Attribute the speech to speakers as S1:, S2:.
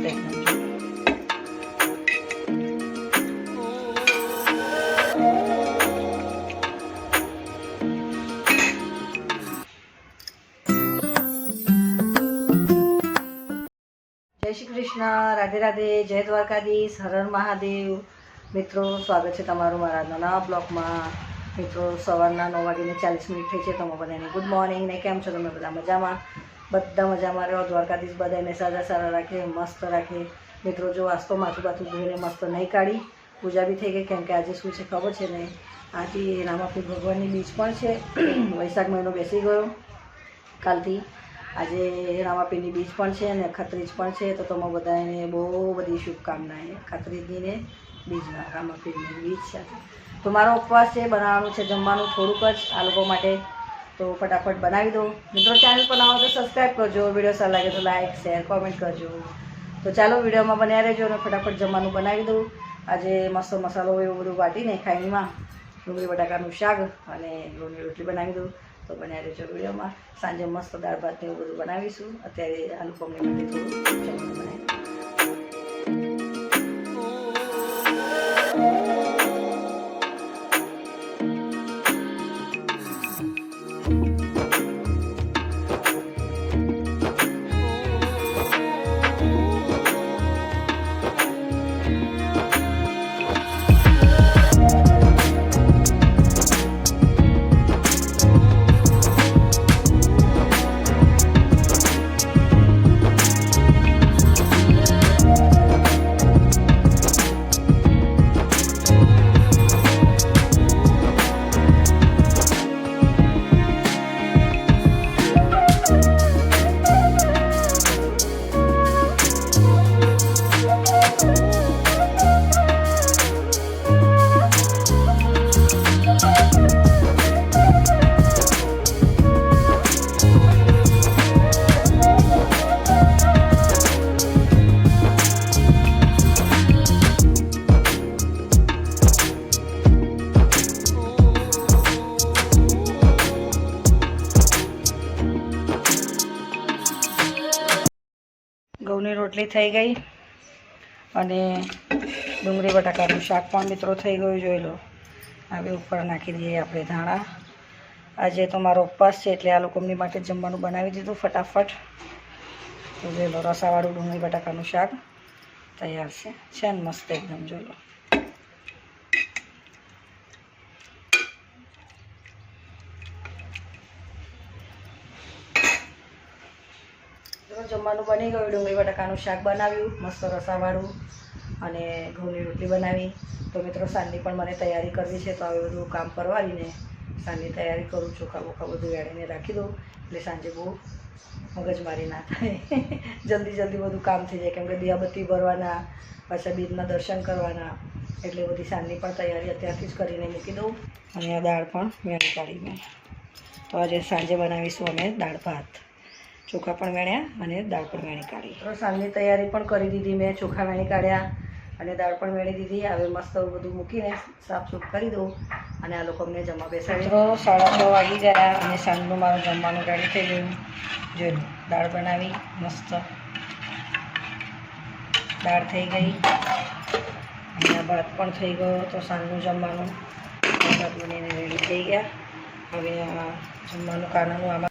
S1: એકદમ। જય શ્રી કૃષ્ણ, રાધે રાધે, જય દ્વારકાધીશ, હર હર મહાદેવ। મિત્રો, સ્વાગત છે તમારું મારા નવા બ્લોગમાં। મિત્રો, સવારના 9:40 થઈ છે। તમે બધાને ગુડ મોર્નિંગ ને કેમ છો? તમે બધા મજામાં? બધા મજામાં રહો। દ્વારકાધીશ બધાને સારા સારા રાખે, મસ્ત રાખે। મિત્રો, જો આજ તો માથું બાથું ધોઈને મસ્ત નહીં કાઢી, પૂજા બી થઈ ગઈ। કેમ કે આજે શું છે ખબર છે ને, આજે રામાપીર ભગવાનની બીજ પણ છે। વૈશાખ મહિનો બેસી ગયો કાલથી। આજે રામાપીરની બીજ પણ છે અને ખત્રીજ પણ છે। તો તમે બધાને બહુ બધી શુભકામનાએ ખત્રીજની ને બીજના રામાપીરની બીજ છે। તો મારો ઉપવાસ છે, બનાવવાનું છે જમવાનું થોડુંક જ આ લોકો માટે। તો ફટાફટ બનાવી દો। મિત્રો, ચેનલ પર નવા તો સબસ્ક્રાઈબ કરજો, વિડીયો સારો લાગે તો લાઈક શેર કોમેન્ટ કરજો। તો ચાલો વિડીયોમાં બન્યા રહેજો અને ફટાફટ જમવાનું બનાવી દઉં। આજે મસ્ત મસાલો એવું બધું વાટીને ખાઈણીમાં ડુંગળી બટાકાનું શાક અને ઘઉંની રોટલી બનાવી દઉં। તો બન્યા રહેજો વિડીયોમાં। સાંજે મસ્ત દાળ ભાત ને એવું બધું બનાવીશું। અત્યારે આલુ પમણી માટે થોડું જમવાનું બનાવી દઉં। ઘઉંની રોટલી થઈ ગઈ અને ડુંગળી બટાકાનું શાક પણ મિત્રો થઈ ગયું, જોઈ લો। હવે ઉપર નાખી દઈએ આપણે ધાણા। આજે તો મારો ઉપવાસ છે એટલે આ લોકોની માટે જમવાનું બનાવી દીધું ફટાફટ। તો જોઈ લો, રસાવાળું ડુંગળી બટાકાનું શાક તૈયાર છે ને મસ્ત એકદમ, જોઈ લો। જમવાનું બની ગયું, ડુંગળી બટાકાનું શાક બનાવ્યું મસ્ત રસાવાળું અને ઘઉંની રોટલી બનાવી। તો મિત્રો, સાંજની પણ મને તૈયારી કરવી છે। તો હવે બધું કામ પરવારીને સાંજની તૈયારી કરું। ચોખા બોખા બધું વેળીને રાખી દઉં એટલે સાંજે બહુ મગજમારી ના થાય। જલ્દી જલ્દી બધું કામ થઈ જાય। કેમ કે દિયાબત્તી ભરવાના, પાછા બીજના દર્શન કરવાના, એટલે બધી સાંજની પણ તૈયારી અત્યારથી જ કરીને મૂકી દઉં। અને આ દાળ પણ વેણી કાઢીને, તો આજે સાંજે બનાવીશું અમે દાળ ભાત। ચોખા પણ વેણ્યા અને દાળ પણ વેણી કાઢી। તો સાંજની તૈયારી પણ કરી દીધી મેં। ચોખા વેણી કાઢ્યા અને દાળ પણ વેણી દીધી। હવે મસ્ત બધું મૂકીને સાફસૂફ કરી દઉં અને આ લોકો અમને જમવા બેસાડી। તો 6:30 વાગી ગયા અને સાંજનું મારું જમવાનું રેડી થઈ ગયું। જોઈ લો, દાળ બનાવી મસ્ત, દાળ થઈ ગઈ અને ભાત પણ થઈ ગયો। તો સાંજનું જમવાનું ભાત બનીને રેડી થઈ ગયા। હવે જમવાનું કાનાનું આમાં